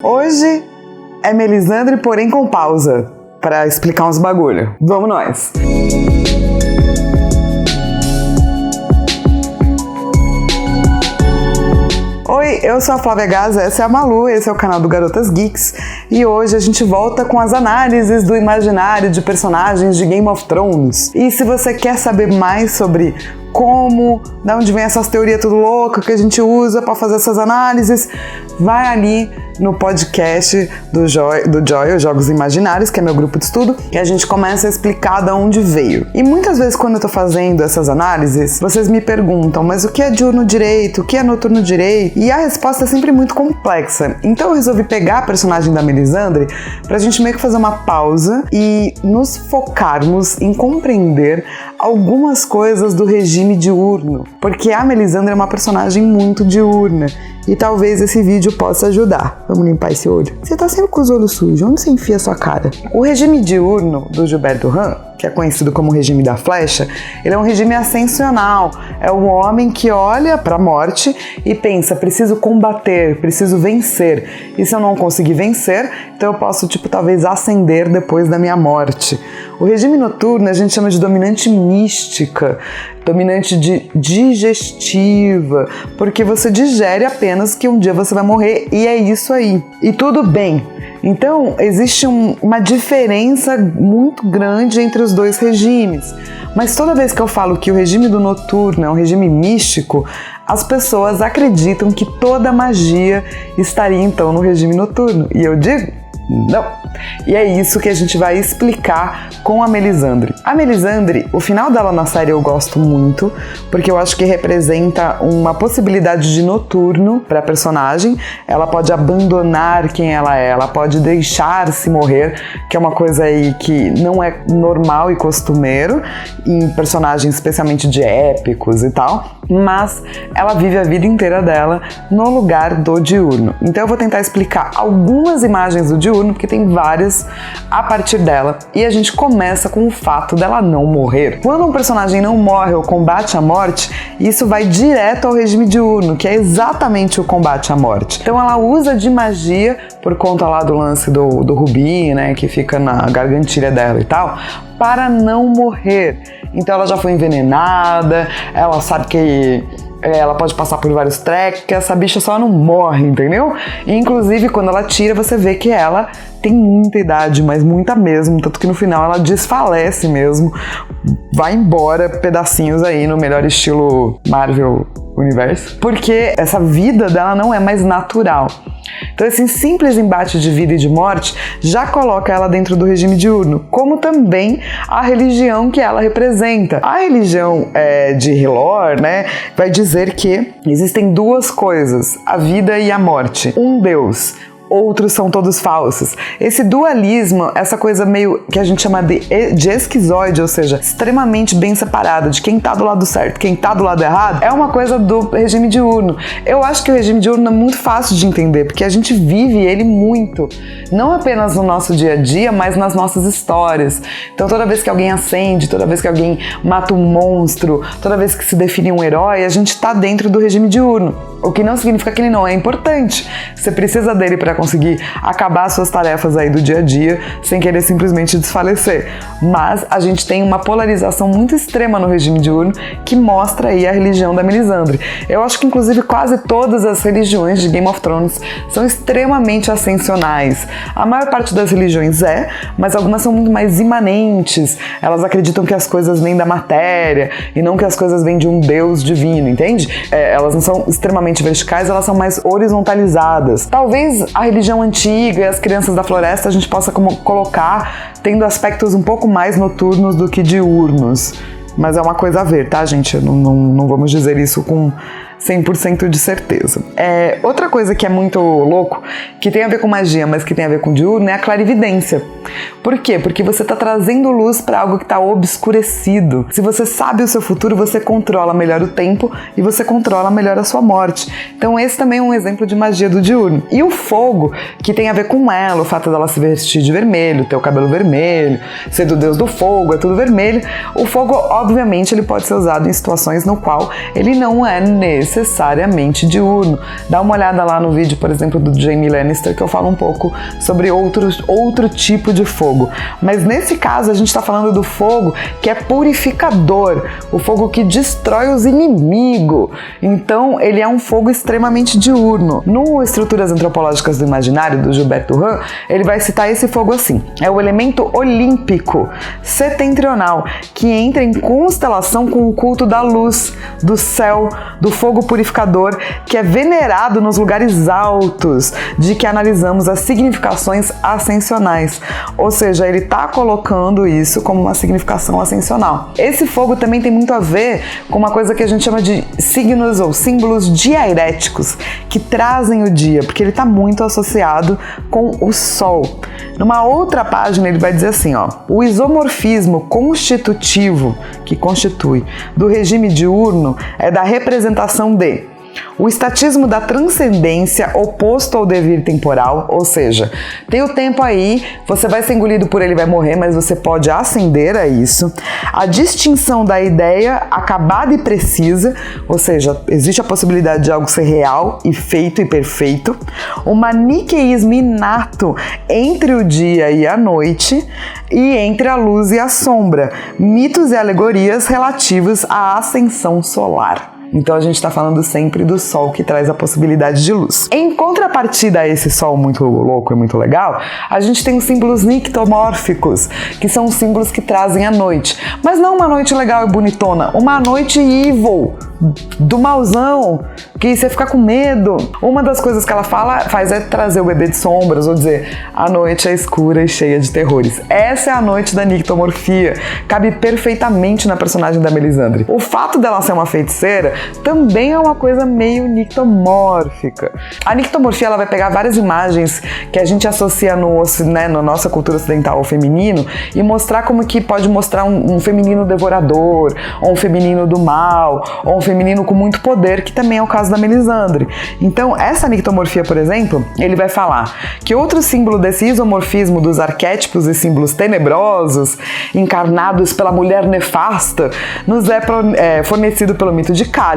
Hoje é Melisandre, porém com pausa, pra explicar uns bagulho. Vamos nós! Oi, eu sou a Flávia Gaza, essa é a Malu, esse é o canal do Garotas Geeks e hoje a gente volta com as análises do imaginário de personagens de Game of Thrones. E se você quer saber mais sobre como, de onde vem essas teorias tudo louca que a gente usa para fazer essas análises, vai ali no podcast do Joy, os Jogos Imaginários, que é meu grupo de estudo, que a gente começa a explicar de onde veio. E muitas vezes quando eu tô fazendo essas análises, vocês me perguntam, mas o que é diurno direito? O que é noturno direito? E a resposta é sempre muito complexa. Então eu resolvi pegar a personagem da Melisandre pra gente meio que fazer uma pausa e nos focarmos em compreender algumas coisas do regime diurno, porque a Melisandre é uma personagem muito diurna e talvez esse vídeo possa ajudar. Vamos limpar esse olho? Você tá sempre com os olhos sujos, onde você enfia a sua cara? O regime diurno do Gilbert Durand, que é conhecido como regime da flecha, ele é um regime ascensional. É um homem que olha para a morte e pensa, preciso combater, preciso vencer. E se eu não conseguir vencer, então eu posso, talvez ascender depois da minha morte. O regime noturno a gente chama de dominante mística, dominante digestiva, porque você digere apenas que um dia você vai morrer e é isso aí. E tudo bem. Então, existe uma diferença muito grande entre os dois regimes. Mas toda vez que eu falo que o regime do noturno é um regime místico, as pessoas acreditam que toda magia estaria então no regime noturno. E eu digo, não. E é isso que a gente vai explicar com a Melisandre. A Melisandre, o final dela na série eu gosto muito, porque eu acho que representa uma possibilidade de noturno para a personagem. Ela pode abandonar quem ela é, ela pode deixar-se morrer, que é uma coisa aí que não é normal e costumeiro em personagens especialmente de épicos e tal, mas ela vive a vida inteira dela no lugar do diurno. Então eu vou tentar explicar algumas imagens do diurno, porque tem várias a partir dela, e a gente começa com o fato dela não morrer. Quando um personagem não morre ou combate a morte, isso vai direto ao regime diurno, que é exatamente o combate à morte. Então ela usa de magia, por conta lá do lance do rubi, né, que fica na gargantilha dela e tal, para não morrer. Então ela já foi envenenada, ela sabe que ela pode passar por vários treques, que essa bicha só não morre, entendeu? E, inclusive, quando ela tira, você vê que ela tem muita idade, mas muita mesmo, tanto que no final ela desfalece mesmo, vai embora pedacinhos aí no melhor estilo Marvel Universo, porque essa vida dela não é mais natural. Então esse simples embate de vida e de morte já coloca ela dentro do regime diurno, como também a religião que ela representa. A religião de Hilor, né, vai dizer que existem duas coisas, a vida e a morte. Um Deus, outros são todos falsos. Esse dualismo, essa coisa meio que a gente chama de esquizoide, ou seja, extremamente bem separada de quem tá do lado certo, quem tá do lado errado, é uma coisa do regime diurno. Eu acho que o regime diurno é muito fácil de entender, porque a gente vive ele muito, não apenas no nosso dia a dia, mas nas nossas histórias. Então toda vez que alguém acende, toda vez que alguém mata um monstro, toda vez que se define um herói, a gente tá dentro do regime diurno. O que não significa que ele não é importante. Você precisa dele para conseguir acabar suas tarefas aí do dia a dia sem querer simplesmente desfalecer. Mas a gente tem uma polarização muito extrema no regime diurno que mostra aí a religião da Melisandre. Eu acho que inclusive quase todas as religiões de Game of Thrones são extremamente ascensionais. A maior parte das religiões mas algumas são muito mais imanentes. Elas acreditam que as coisas vêm da matéria e não que as coisas vêm de um Deus divino, entende? Elas não são extremamente verticais, elas são mais horizontalizadas. Talvez a religião antiga e as crianças da floresta a gente possa colocar tendo aspectos um pouco mais noturnos do que diurnos. Mas é uma coisa a ver, tá, gente? Não vamos dizer isso com 100% de certeza. Outra coisa que é muito louco, que tem a ver com magia, mas que tem a ver com diurno, é a clarividência. Por quê? Porque você está trazendo luz para algo que está obscurecido. Se você sabe o seu futuro, você controla melhor o tempo e você controla melhor a sua morte. Então esse também é um exemplo de magia do diurno. E o fogo, que tem a ver com ela, o fato dela se vestir de vermelho, ter o cabelo vermelho, ser do deus do fogo, é tudo vermelho. O fogo, obviamente, ele pode ser usado em situações no qual ele não é necessário necessariamente diurno. Dá uma olhada lá no vídeo, por exemplo, do Jaime Lannister, que eu falo um pouco sobre outro tipo de fogo. Mas nesse caso a gente está falando do fogo que é purificador, o fogo que destrói os inimigos. Então ele é um fogo extremamente diurno. No Estruturas Antropológicas do Imaginário, do Gilbert Durand, ele vai citar esse fogo assim: é o elemento olímpico setentrional que entra em constelação com o culto da luz, do céu, do fogo purificador, que é venerado nos lugares altos, de que analisamos as significações ascensionais. Ou seja, ele está colocando isso como uma significação ascensional. Esse fogo também tem muito a ver com uma coisa que a gente chama de signos ou símbolos diaréticos, que trazem o dia, porque ele está muito associado com o Sol. Numa outra página ele vai dizer assim, ó: o isomorfismo constitutivo, que constitui, do regime diurno é da representação de o estatismo da transcendência oposto ao devir temporal, ou seja, tem o tempo aí, você vai ser engolido por ele, vai morrer, mas você pode ascender a isso. A distinção da ideia acabada e precisa, ou seja, existe a possibilidade de algo ser real e feito e perfeito. O maniqueísmo inato entre o dia e a noite e entre a luz e a sombra, mitos e alegorias relativos à ascensão solar. Então a gente está falando sempre do Sol que traz a possibilidade de luz. Em contrapartida a esse Sol muito louco e muito legal, a gente tem os símbolos nictomórficos, que são os símbolos que trazem a noite. Mas não uma noite legal e bonitona, uma noite evil, do mauzão, que você fica com medo. Uma das coisas que ela faz é trazer o bebê de sombras, ou dizer, a noite é escura e cheia de terrores. Essa é a noite da nictomorfia, cabe perfeitamente na personagem da Melisandre. O fato dela ser uma feiticeira também é uma coisa meio nictomórfica. A nictomorfia ela vai pegar várias imagens que a gente associa na nossa cultura ocidental ao feminino e mostrar como que pode mostrar um feminino devorador, ou um feminino do mal, ou um feminino com muito poder, que também é o caso da Melisandre. Então, essa nictomorfia, por exemplo, ele vai falar que outro símbolo desse isomorfismo dos arquétipos e símbolos tenebrosos, encarnados pela mulher nefasta, nos é fornecido pelo mito de Kali.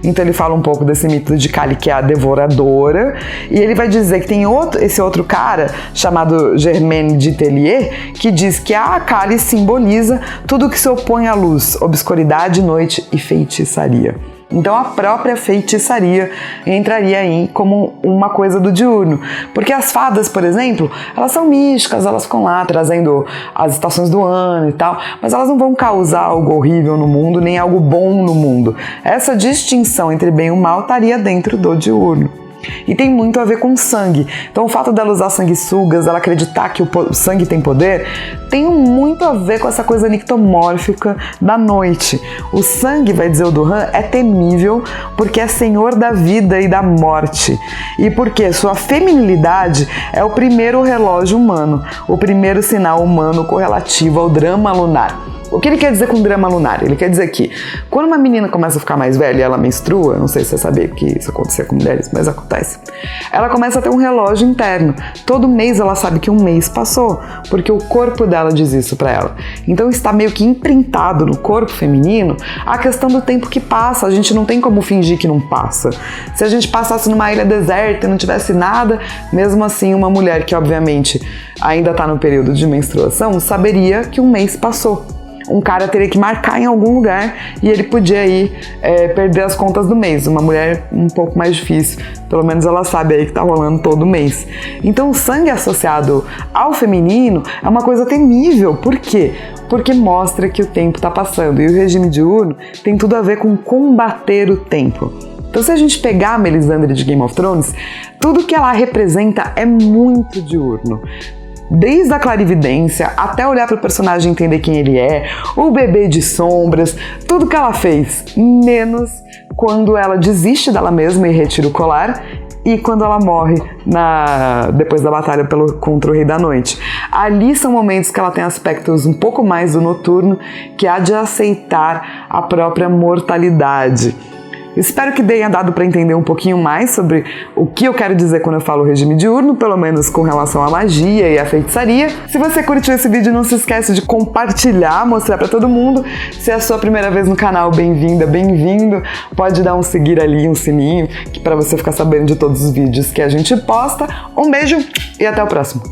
Então ele fala um pouco desse mito de Kali, que é a devoradora, e ele vai dizer que tem esse outro cara chamado Germaine de Tellier, que diz que a Kali simboliza tudo que se opõe à luz, obscuridade, noite e feitiçaria. Então a própria feitiçaria entraria aí como uma coisa do diurno. Porque as fadas, por exemplo, elas são místicas, elas ficam lá trazendo as estações do ano e tal, mas elas não vão causar algo horrível no mundo, nem algo bom no mundo. Essa distinção entre bem e o mal estaria dentro do diurno. E tem muito a ver com sangue. Então o fato dela usar sanguessugas, ela acreditar que o sangue tem poder, tem muito a ver com essa coisa nictomórfica da noite. O sangue, vai dizer o Durand, é temível porque é senhor da vida e da morte. E porque sua feminilidade é o primeiro relógio humano, o primeiro sinal humano correlativo ao drama lunar. O que ele quer dizer com drama lunar? Ele quer dizer que quando uma menina começa a ficar mais velha e ela menstrua, não sei se você sabia que isso acontecia com mulheres, mas acontece, ela começa a ter um relógio interno. Todo mês ela sabe que um mês passou, porque o corpo dela diz isso pra ela. Então está meio que imprintado no corpo feminino a questão do tempo que passa. A gente não tem como fingir que não passa. Se a gente passasse numa ilha deserta e não tivesse nada, mesmo assim uma mulher que obviamente ainda está no período de menstruação saberia que um mês passou. Um cara teria que marcar em algum lugar e ele podia aí perder as contas do mês. Uma mulher um pouco mais difícil, pelo menos ela sabe aí que tá rolando todo mês. Então o sangue associado ao feminino é uma coisa temível. Por quê? Porque mostra que o tempo tá passando, e o regime diurno tem tudo a ver com combater o tempo. Então se a gente pegar a Melisandre de Game of Thrones, tudo que ela representa é muito diurno. Desde a clarividência até olhar para o personagem e entender quem ele é, o bebê de sombras, tudo que ela fez, menos quando ela desiste dela mesma e retira o colar e quando ela morre depois da batalha contra o Rei da Noite. Ali são momentos que ela tem aspectos um pouco mais do noturno, que há de aceitar a própria mortalidade. Espero que tenha dado para entender um pouquinho mais sobre o que eu quero dizer quando eu falo regime diurno, pelo menos com relação à magia e à feitiçaria. Se você curtiu esse vídeo, não se esquece de compartilhar, mostrar para todo mundo. Se é a sua primeira vez no canal, bem-vinda, bem-vindo. Pode dar um seguir ali, um sininho, para você ficar sabendo de todos os vídeos que a gente posta. Um beijo e até o próximo.